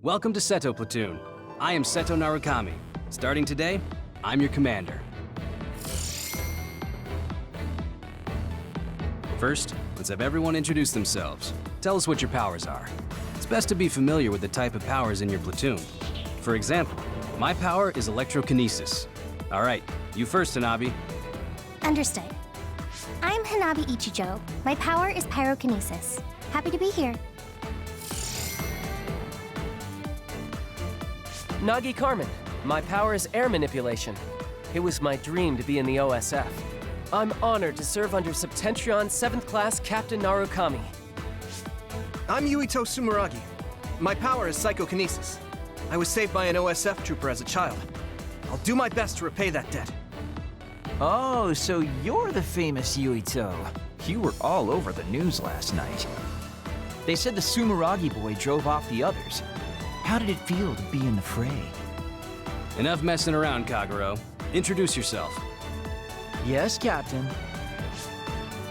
Welcome to Seto, Platoon. I am Seto Narukami. Starting today, I'm your commander. First, let's have everyone introduce themselves. Tell us what your powers are. It's best to be familiar with the type of powers in your platoon. For example, my power is electrokinesis. All right, you first, Hanabi. Understood. I'm Hanabi Ichijo. My power is pyrokinesis. Happy to be here. Nagi Carmen. My power is air manipulation. It was my dream to be in the OSF. I'm honored to serve under Septentrion 7th Class Captain Narukami. I'm Yuito Sumeragi. My power is psychokinesis. I was saved by an OSF trooper as a child. I'll do my best to repay that debt. Oh, so you're the famous Yuito. You were all over the news last night. They said the Sumeragi boy drove off the others. How did it feel to be in the fray? Enough messing around, Kagero. Introduce yourself. Yes, Captain.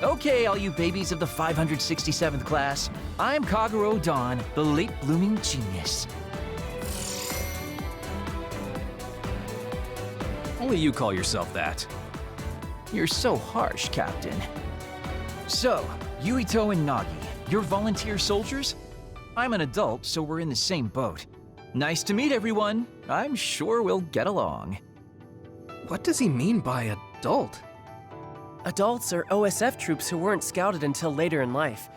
Okay, all you babies of the 567th class. I'm Kagero Dawn, the late-blooming genius. Only you call yourself that. You're so harsh, Captain. So, Yuito and Nagi, you're volunteer soldiers? I'm an adult, so we're in the same boat. Nice to meet everyone. I'm sure we'll get along. What does he mean by adult? Adults are OSF troops who weren't scouted until later in life.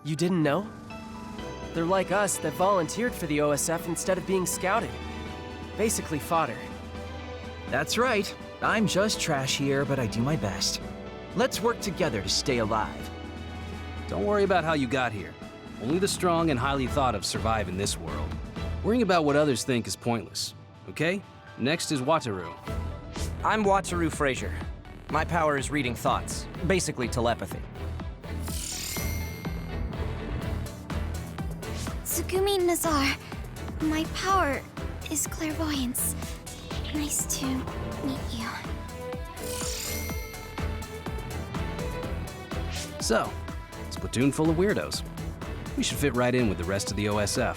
You didn't know? They're like us that volunteered for the OSF instead of being scouted. Basically fodder. That's right. I'm just trash here, but I do my best. Let's work together to stay alive. Don't worry about how you got here. Only the strong and highly thought of survive in this world. Worrying about what others think is pointless, okay? Next is Wataru. I'm Wataru Frazier. My power is reading thoughts, basically telepathy. Tsugumi Nazar. My power is clairvoyance. Nice to meet you. So, it's a platoon full of weirdos. We should fit right in with the rest of the OSF.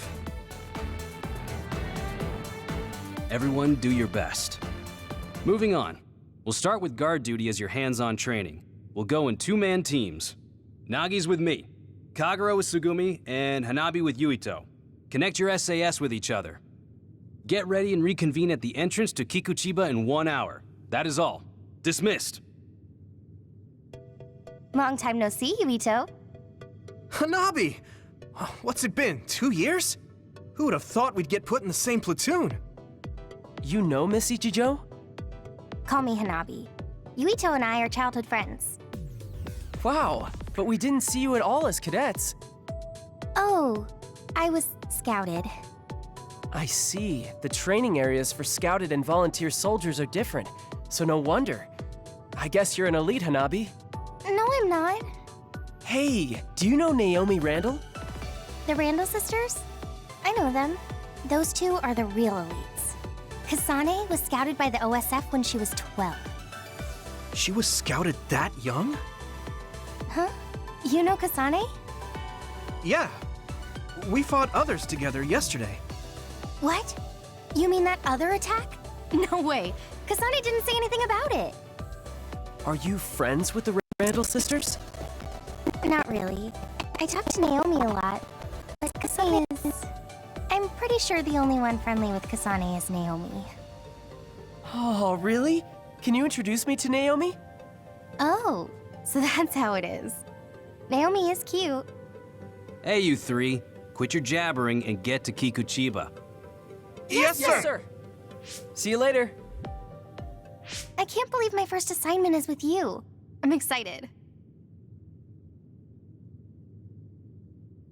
Everyone do your best. Moving on. We'll start with guard duty as your hands-on training. We'll go in two-man teams. Nagi's with me, Kagero with Tsugumi, and Hanabi with Yuito. Connect your SAS with each other. Get ready and reconvene at the entrance to Kikuchiba in 1 hour. That is all. Dismissed. Long time no see, Yuito. Hanabi! What's it been, 2 years? Who would have thought we'd get put in the same platoon? You know Miss Ichijo? Call me Hanabi. Yuito and I are childhood friends. Wow, but we didn't see you at all as cadets. Oh, I was scouted. I see. The training areas for scouted and volunteer soldiers are different, so no wonder. I guess you're an elite, Hanabi. No, I'm not. Hey, do you know Naomi Randall? The Randall sisters? I know them. Those two are the real elites. Kasane was scouted by the OSF when she was 12. She was scouted that young? Huh? You know Kasane? Yeah. We fought others together yesterday. What? You mean that other attack? No way. Kasane didn't say anything about it. Are you friends with the Randall sisters? Not really. I talk to Naomi a lot, but Kasane is... I'm pretty sure the only one friendly with Kasane is Naomi. Oh, really? Can you introduce me to Naomi? Oh, so that's how it is. Naomi is cute. Hey, you three. Quit your jabbering and get to Kikuchiba. Yes, sir! Yes, sir! See you later. I can't believe my first assignment is with you. I'm excited.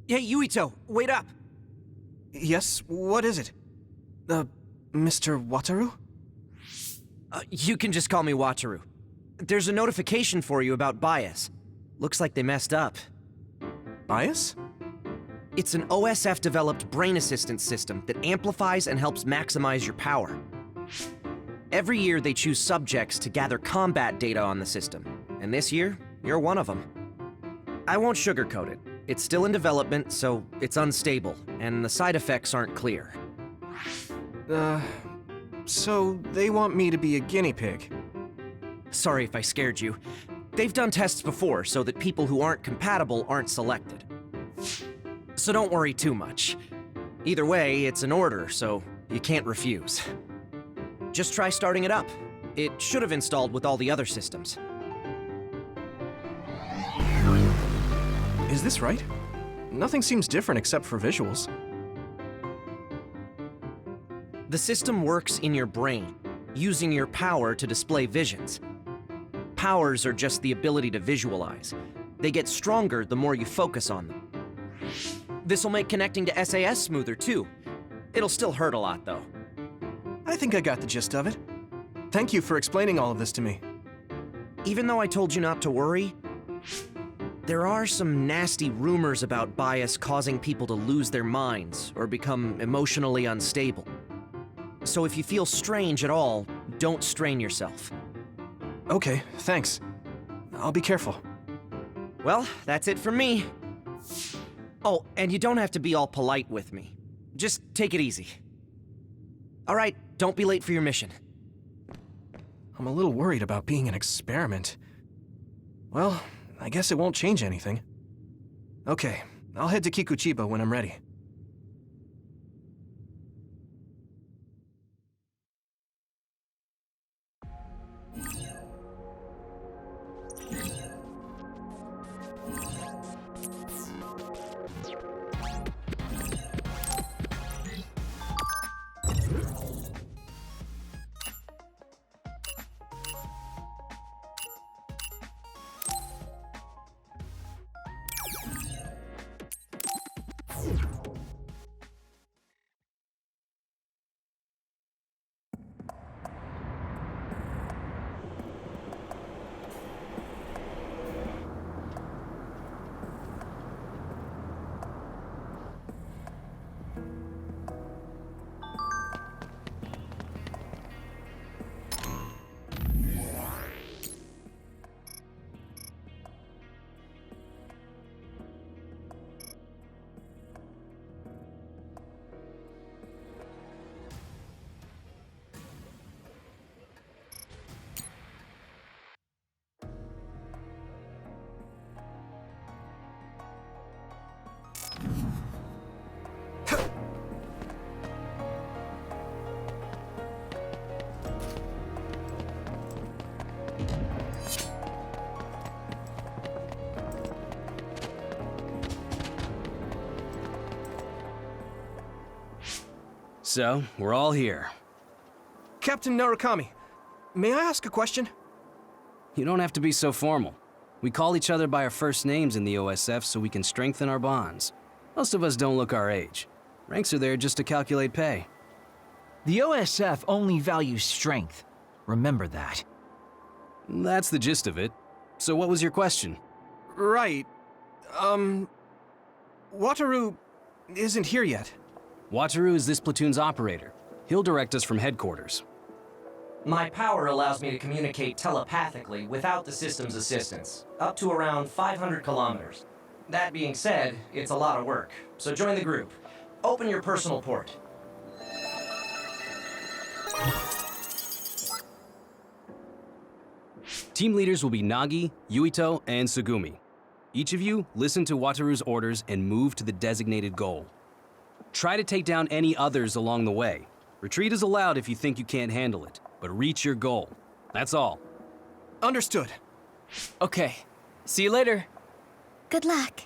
Hey, Yuito, wait up! Yes, what is it? Mr. Wataru? You can just call me Wataru. There's a notification for you about Bias. Looks like they messed up. Bias? It's an OSF-developed brain assistance system that amplifies and helps maximize your power. Every year, they choose subjects to gather combat data on the system, and this year, you're one of them. I won't sugarcoat it. It's still in development, so it's unstable, and the side effects aren't clear. So they want me to be a guinea pig. Sorry if I scared you. They've done tests before so that people who aren't compatible aren't selected. So don't worry too much. Either way, it's an order, so you can't refuse. Just try starting it up. It should have installed with all the other systems. Is this right? Nothing seems different except for visuals. The system works in your brain, using your power to display visions. Powers are just the ability to visualize. They get stronger the more you focus on them. This'll make connecting to SAS smoother too. It'll still hurt a lot though. I think I got the gist of it. Thank you for explaining all of this to me. Even though I told you not to worry, there are some nasty rumors about bias causing people to lose their minds or become emotionally unstable. So if you feel strange at all, don't strain yourself. Okay, thanks. I'll be careful. Well, that's it from me. Oh, and you don't have to be all polite with me. Just take it easy. All right, don't be late for your mission. I'm a little worried about being an experiment. Well, I guess it won't change anything. Okay, I'll head to Kikuchiba when I'm ready. So, we're all here. Captain Narukami, may I ask a question? You don't have to be so formal. We call each other by our first names in the OSF so we can strengthen our bonds. Most of us don't look our age. Ranks are there just to calculate pay. The OSF only values strength. Remember that. That's the gist of it. So what was your question? Right. Wataru isn't here yet. Wataru is this platoon's operator. He'll direct us from headquarters. My power allows me to communicate telepathically without the system's assistance, up to around 500 kilometers. That being said, it's a lot of work, so join the group. Open your personal port. Team leaders will be Nagi, Yuito, and Tsugumi. Each of you listen to Wataru's orders and move to the designated goal. Try to take down any others along the way. Retreat is allowed if you think you can't handle it, but reach your goal. That's all. Understood. Okay, see you later. Good luck.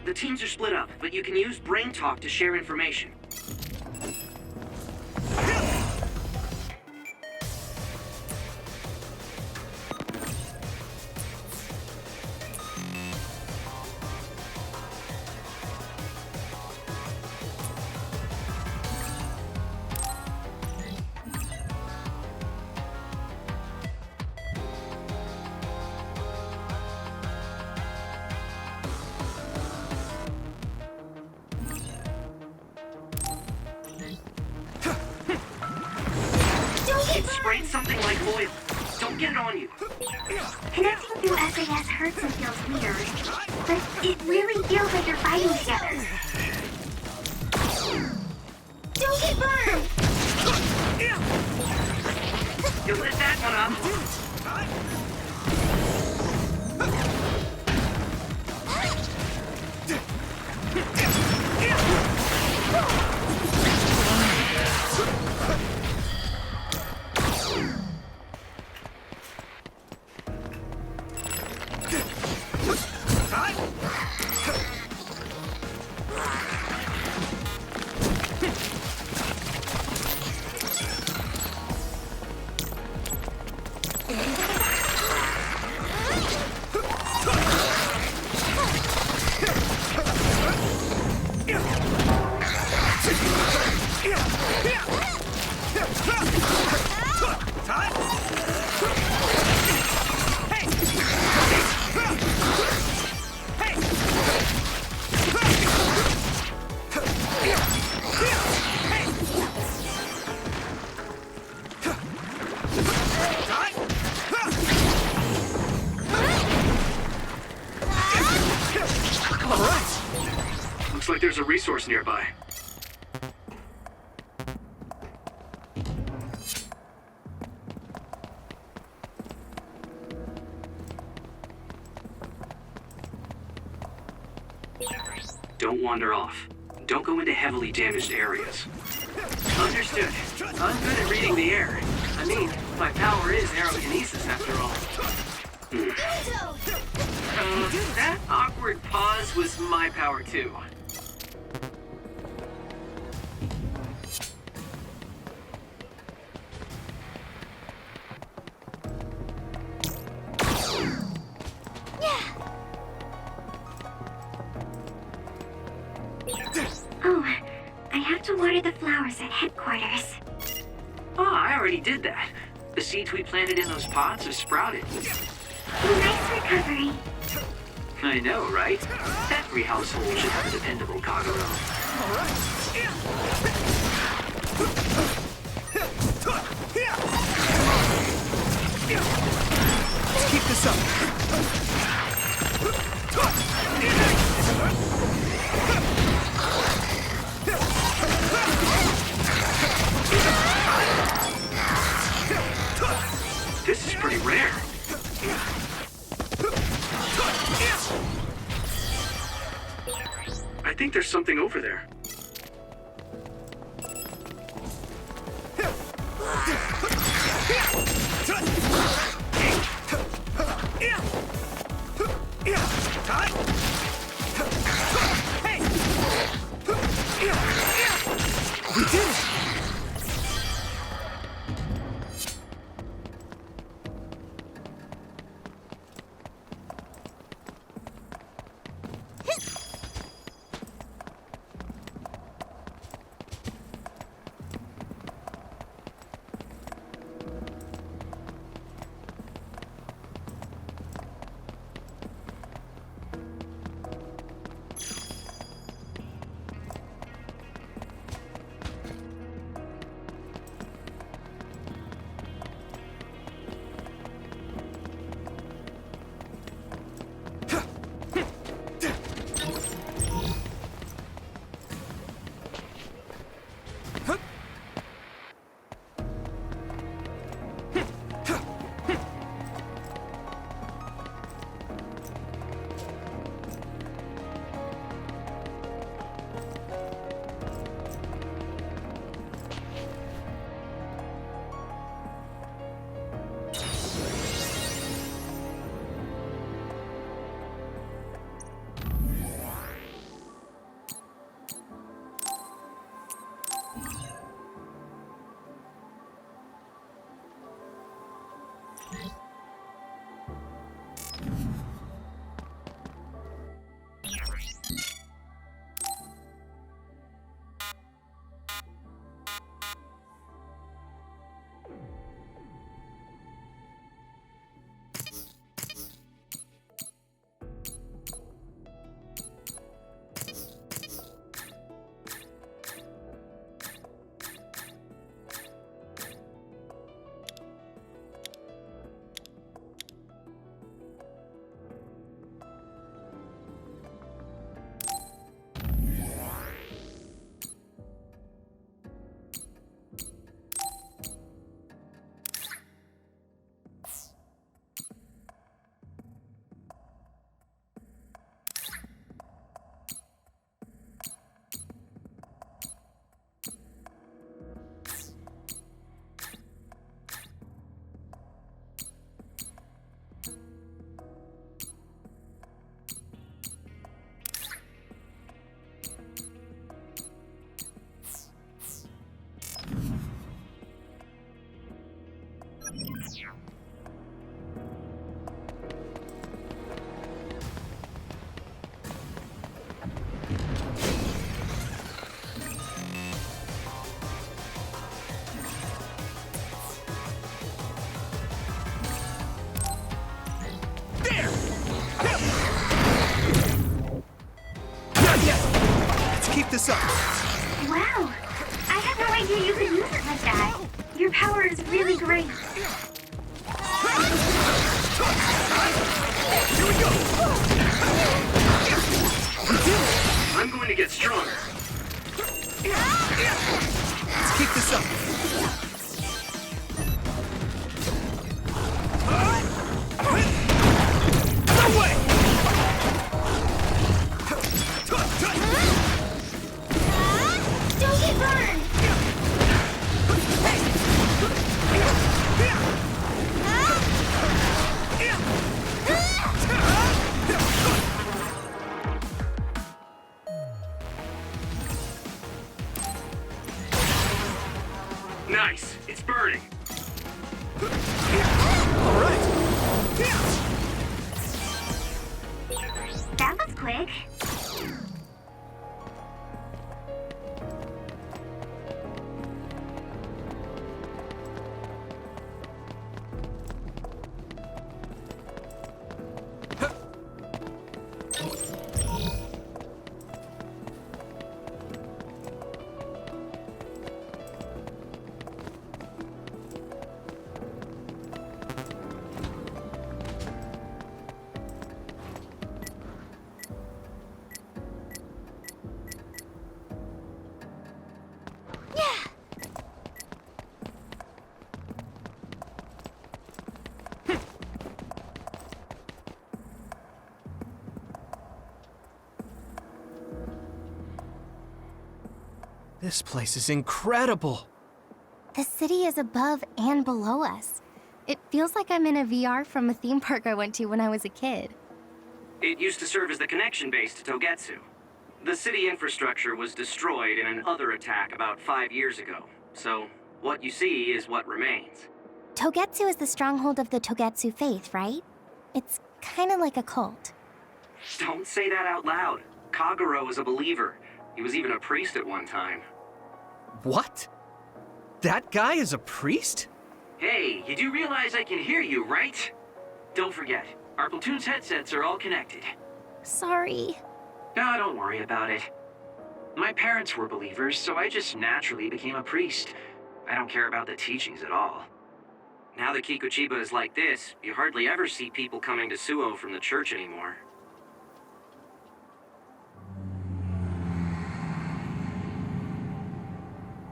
The teams are split up, but you can use Brain Talk to share information. It sprayed something like oil. Don't get it on you. Connecting through SAS hurts and feels weird, but it really feels like they're fighting together. Don't get burned! You lit that one up. Looks like there's a resource nearby. Don't wander off. Don't go into heavily damaged areas. Understood. I'm good at reading the air. I mean, my power is aerokinesis after all. That awkward pause was my power too. Oh, I have to water the flowers at headquarters. Oh, I already did that. The seeds we planted in those pots have sprouted. Nice recovery. I know, right? Every household should have a dependable Kagero. Let's keep this up. This is pretty rare. I think there's something over there. We did it! Keep this up. Wow! I had no idea you could use it like that. Your power is really great. Here we go. We did it. I'm going to get stronger. Let's keep this up. No way! Don't get burned! Nice. It's burning. All right. That was quick. This place is incredible. The city is above and below us. It feels like I'm in a VR from a theme park I went to when I was a kid. It used to serve as the connection base to Togetsu. The city infrastructure was destroyed in an other attack about 5 years ago. So, what you see is what remains. Togetsu is the stronghold of the Togetsu faith, right? It's kind of like a cult. Don't say that out loud. Kagero is a believer. He was even a priest at one time. What? That guy is a priest? Hey, you do realize I can hear you, right? Don't forget, our Platoon's headsets are all connected. Sorry. No, don't worry about it. My parents were believers, so I just naturally became a priest. I don't care about the teachings at all. Now that Kikuchiba is like this, you hardly ever see people coming to Suo from the church anymore.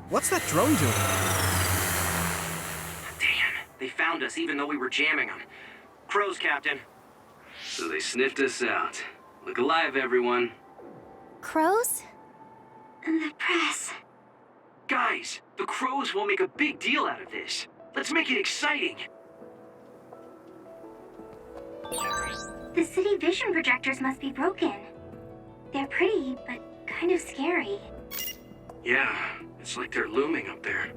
What's that drone doing? Damn, they found us even though we were jamming them. Crows, Captain. So they sniffed us out. Look alive, everyone. Crows? The press. Guys, the crows will make a big deal out of this. Let's make it exciting. The city vision projectors must be broken. They're pretty, but kind of scary. Yeah, it's like they're looming up there.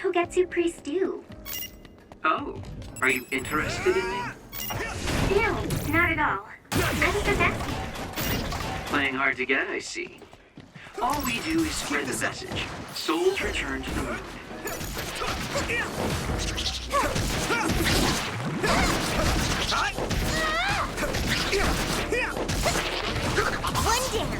Togetsu priests do. Oh, are you interested in me? No, not at all. I was just asking. Playing hard to get, I see. All we do is spread the message. Souls return to the moon. One down.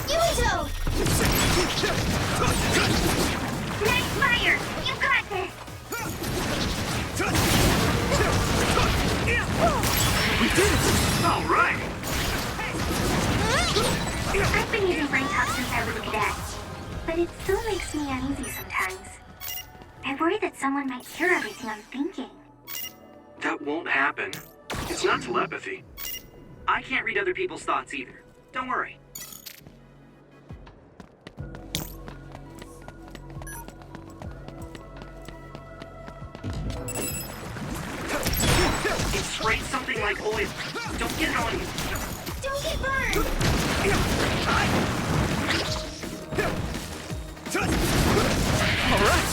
Yuito! Nice fire! You got this! We did it! All right. I've been using brain talk since I was a cadet, but it still makes me uneasy sometimes. I worry that someone might hear everything I'm thinking. That won't happen. It's not telepathy. I can't read other people's thoughts either. Don't worry. It sprayed something like oil. Don't get it on you. Don't get burned! All right!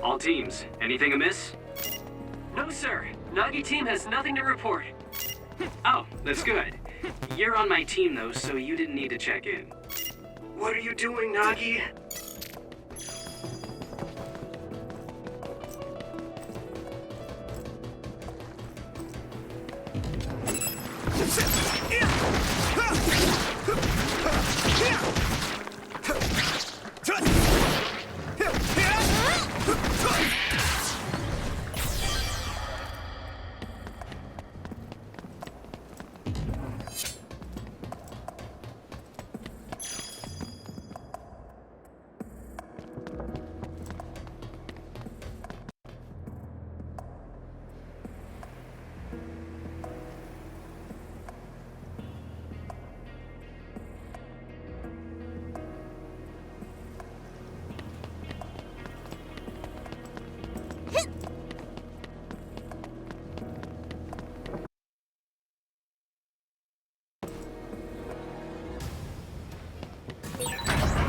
All teams, anything amiss? No, sir. Nagi team has nothing to report. Oh, that's good. You're on my team though, so you didn't need to check in. What are you doing, Nagi?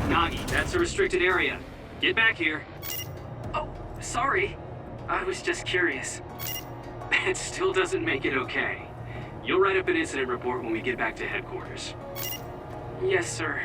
Nagi, that's a restricted area. Get back here. Oh, sorry. I was just curious. It still doesn't make it okay. You'll write up an incident report when we get back to headquarters. Yes, sir.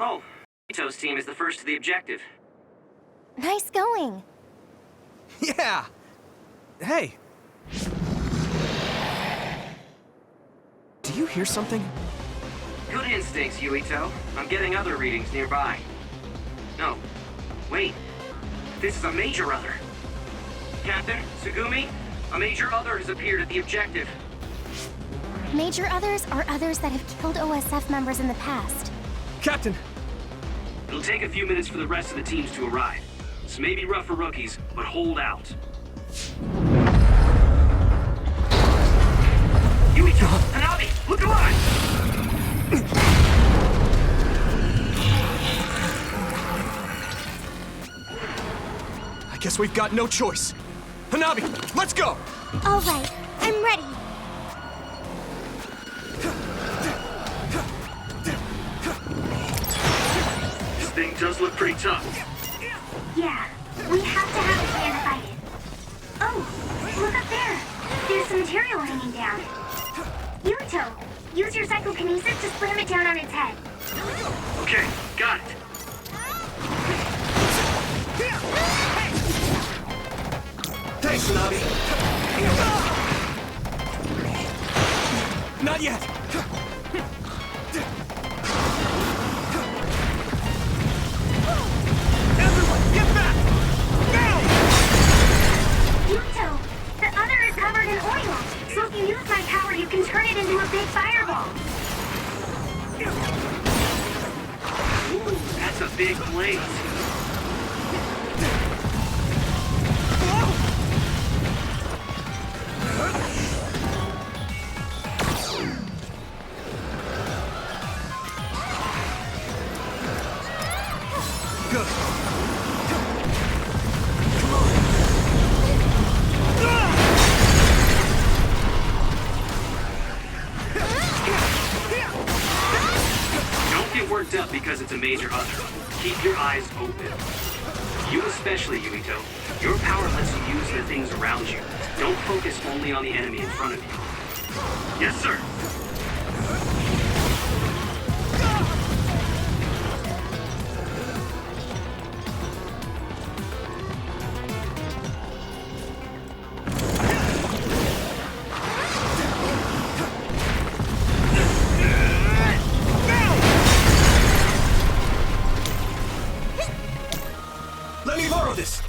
Oh, Seto's team is the first to the objective. Nice going. Yeah! Hey! Do you hear something? Good instincts, Yuito. I'm getting other readings nearby. No. Wait. This is a major other. Captain, Tsugumi, a major other has appeared at the objective. Major others are others that have killed OSF members in the past. Captain! It'll take a few minutes for the rest of the teams to arrive. This may be rough for rookies, but hold out. Yuito! Hanabi! Look alive! I guess we've got no choice. Hanabi, let's go! All right, I'm ready. This thing does look pretty tough. Yeah, we have to have a plan to fight it. Oh, look up there. There's some material hanging down. Yuito, use your psychokinesis to slam it down on its head. Okay, got it. Thanks, Hanabi. Not yet! Everyone, get back! Now! Yuito, the other is covered in oil, so if you use my power, you can turn it into a big fireball. Ooh, that's a big blaze. Good. Don't get worked up because it's a major other. Keep your eyes open. You especially, Yuito. Your power lets you use the things around you. Don't focus only on the enemy in front of you. Yes, sir. Let me borrow this!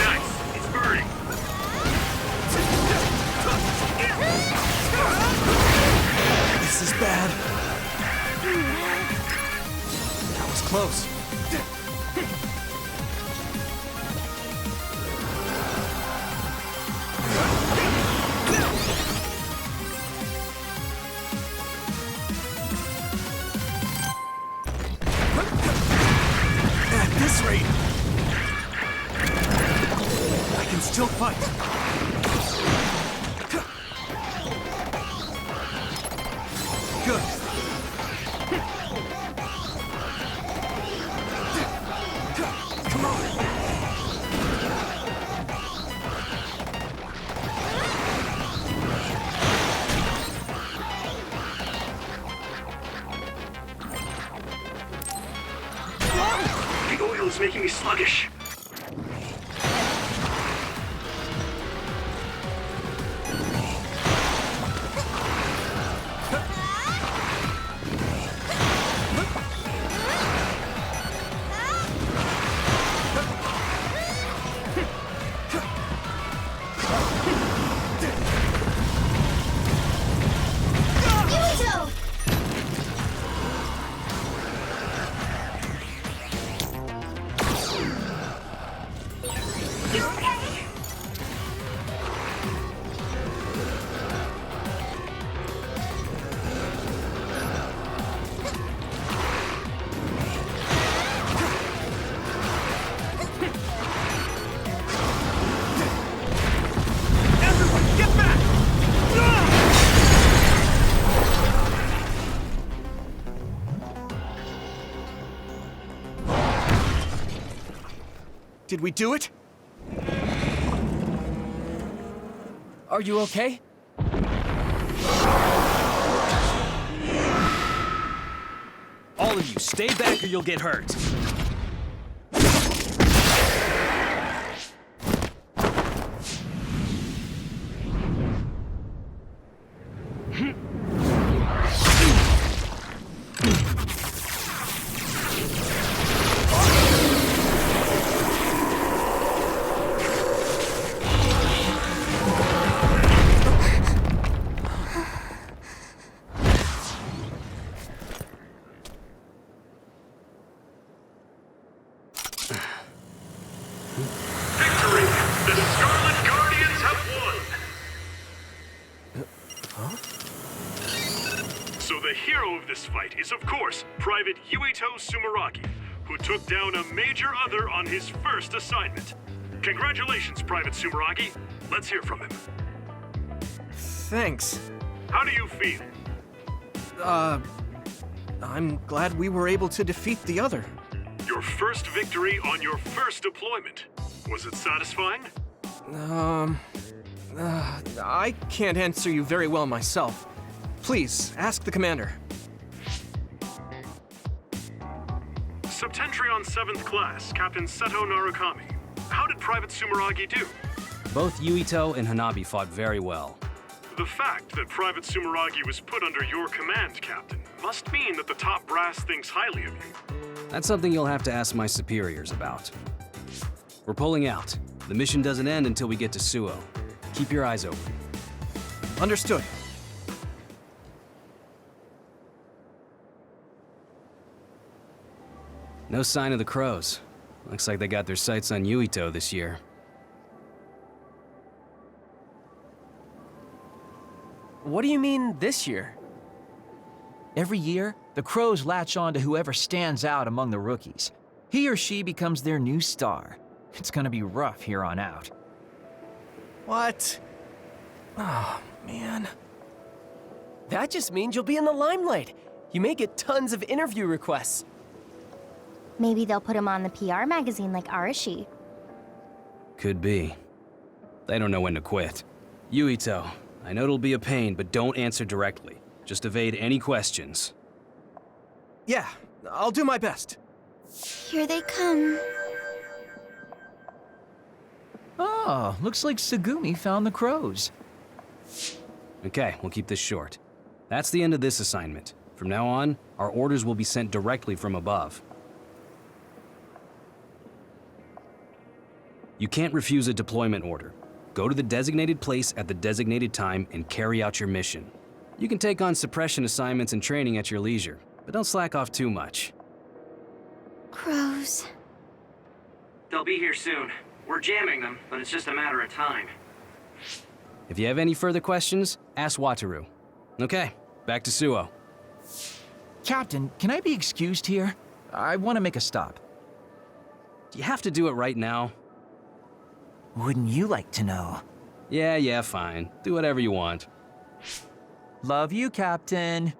Nice. It's burning. This is bad. That was close. At this rate, I can still fight. Good. Come on. The oil is making me sluggish. Yuito! You okay? Everyone, get back! Did we do it? Are you okay? All of you, stay back or you'll get hurt. Victory! The Scarlet Guardians have won! So the hero of this fight is, of course, Private Yuito Sumeragi, who took down a major other on his first assignment. Congratulations, Private Sumeragi. Let's hear from him. Thanks. How do you feel? I'm glad we were able to defeat the other. Your first victory on your first deployment. Was it satisfying? I can't answer you very well myself. Please, ask the commander. Septentrion 7th Class, Captain Seto Narukami. How did Private Sumeragi do? Both Yuito and Hanabi fought very well. The fact that Private Sumeragi was put under your command, Captain, must mean that the top brass thinks highly of you. That's something you'll have to ask my superiors about. We're pulling out. The mission doesn't end until we get to Suo. Keep your eyes open. Understood. No sign of the crows. Looks like they got their sights on Yuito this year. What do you mean, this year? Every year, the Crows latch on to whoever stands out among the rookies. He or she becomes their new star. It's gonna be rough here on out. What? Oh, man. That just means you'll be in the limelight. You may get tons of interview requests. Maybe they'll put him on the PR magazine like Arashi. Could be. They don't know when to quit. Yuito, I know it'll be a pain, but don't answer directly. Just evade any questions. Yeah, I'll do my best. Here they come. Oh, looks like Tsugumi found the Crows. Okay, we'll keep this short. That's the end of this assignment. From now on, our orders will be sent directly from above. You can't refuse a deployment order. Go to the designated place at the designated time and carry out your mission. You can take on suppression assignments and training at your leisure, but don't slack off too much. Crows. They'll be here soon. We're jamming them, but it's just a matter of time. If you have any further questions, ask Wataru. Okay, back to Suo. Captain, can I be excused here? I want to make a stop. Do you have to do it right now? Wouldn't you like to know? Yeah, fine. Do whatever you want. Love you, Captain.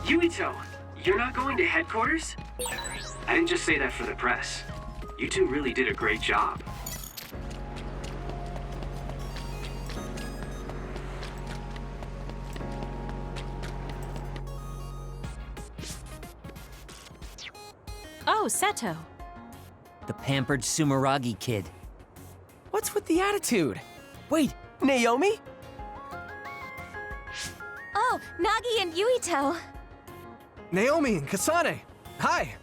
Yuito, you're not going to headquarters? I didn't just say that for the press. You two really did a great job. Oh, Seto. The pampered Sumeragi kid. What's with the attitude? Wait, Naomi? Oh, Nagi and Yuito. Naomi and Kasane, hi.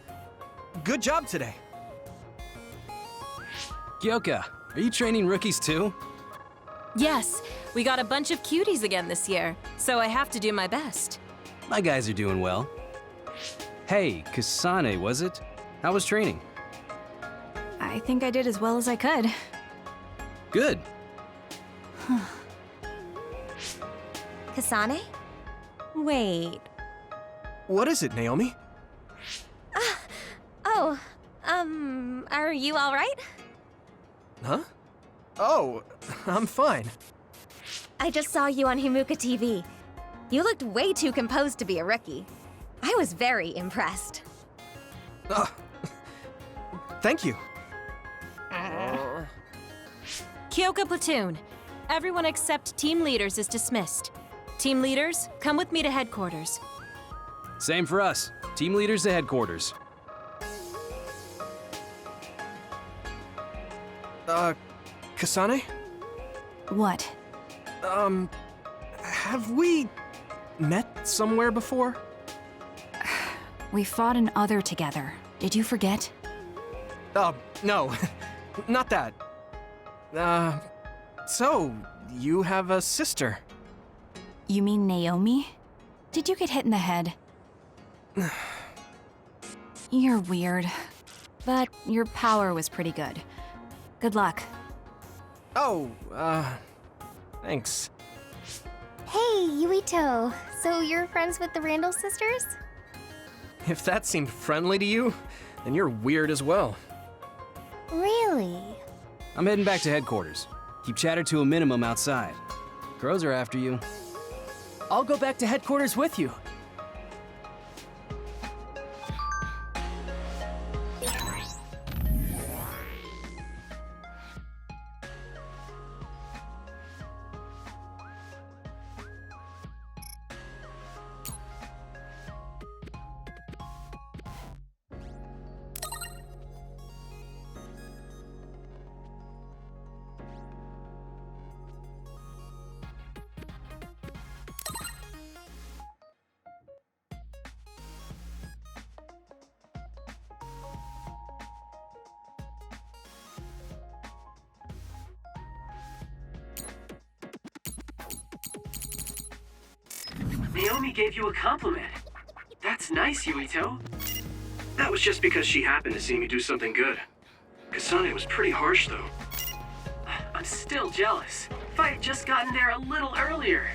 Good job today. Kyoka, are you training rookies too? Yes, we got a bunch of cuties again this year, so I have to do my best. My guys are doing well. Hey, Kasane, was it? How was training? I think I did as well as I could. Good. Kasane? Wait. What is it, Naomi? Oh, are you alright? Huh? Oh, I'm fine. I just saw you on Himuka TV. You looked way too composed to be a rookie. I was very impressed. Thank you. Kyoka Platoon. Everyone except team leaders is dismissed. Team leaders, come with me to headquarters. Same for us. Team leaders to headquarters. Kasane? What? Have we met somewhere before? We fought an other together. Did you forget? No. Not that. So, you have a sister? You mean Naomi? Did you get hit in the head? You're weird. But your power was pretty good. Good luck. Oh, thanks. Hey, Yuito. So you're friends with the Randall sisters? If that seemed friendly to you, then you're weird as well. Really? I'm heading back to headquarters. Keep chatter to a minimum outside. Crows are after you. I'll go back to headquarters with you. Naomi gave you a compliment. That's nice, Yuito. That was just because she happened to see me do something good. Kasane was pretty harsh, though. I'm still jealous. If I had just gotten there a little earlier.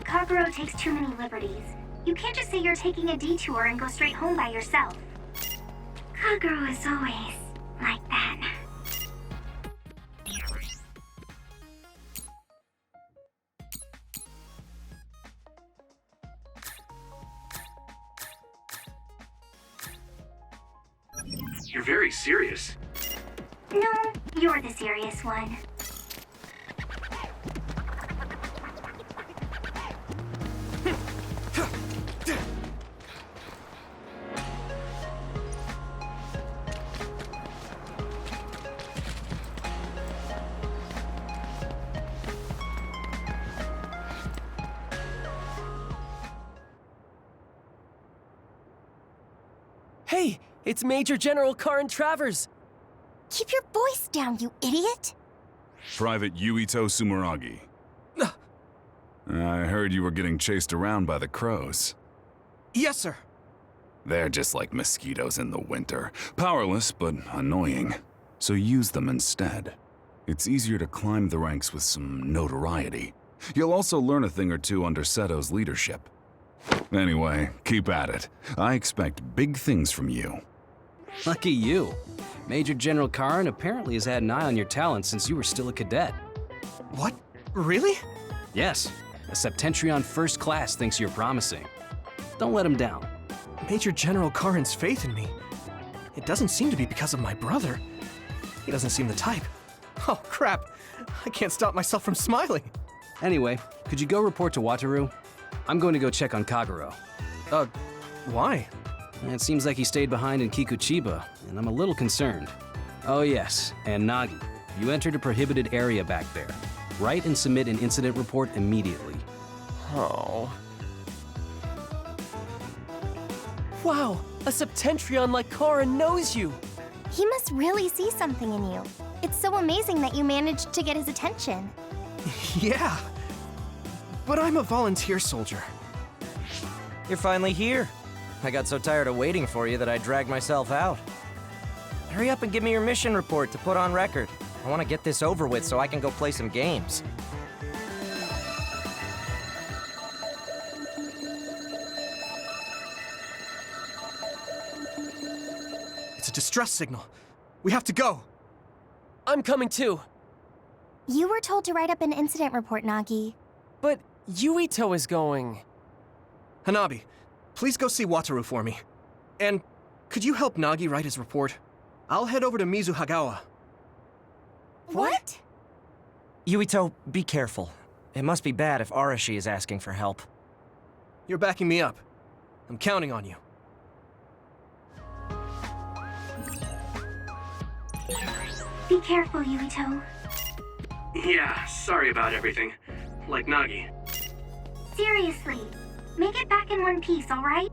Kaguro takes too many liberties. You can't just say you're taking a detour and go straight home by yourself. Kaguro is always like that. You're very serious. No, you're the serious one. Hey, it's Major General Karin Travers. Keep your voice down, you idiot! Private Yuito Sumeragi. I heard you were getting chased around by the crows. Yes, sir. They're just like mosquitoes in the winter. Powerless, but annoying. So use them instead. It's easier to climb the ranks with some notoriety. You'll also learn a thing or two under Seto's leadership. Anyway, keep at it. I expect big things from you. Lucky you. Major General Karin apparently has had an eye on your talent since you were still a cadet. What? Really? Yes, a Septentrion First Class thinks you're promising. Don't let him down. Major General Karin's faith in me. It doesn't seem to be because of my brother. He doesn't seem the type. Oh, crap. I can't stop myself from smiling. Anyway, could you go report to Wataru? I'm going to go check on Kagero. Why? It seems like he stayed behind in Kikuchiba, and I'm a little concerned. Oh yes, and Nagi, you entered a prohibited area back there. Write and submit an incident report immediately. Oh. Wow, a Septentrion like Karin knows you! He must really see something in you. It's so amazing that you managed to get his attention. Yeah. But I'm a volunteer soldier. You're finally here. I got so tired of waiting for you that I dragged myself out. Hurry up and give me your mission report to put on record. I want to get this over with so I can go play some games. It's a distress signal. We have to go. I'm coming too. You were told to write up an incident report, Nagi. But Yuito is going. Hanabi, please go see Wataru for me. And could you help Nagi write his report? I'll head over to Mizuhagawa. What? Yuito, be careful. It must be bad if Arashi is asking for help. You're backing me up. I'm counting on you. Be careful, Yuito. Yeah, sorry about everything. Like Nagi. Seriously, make it back in one piece, alright?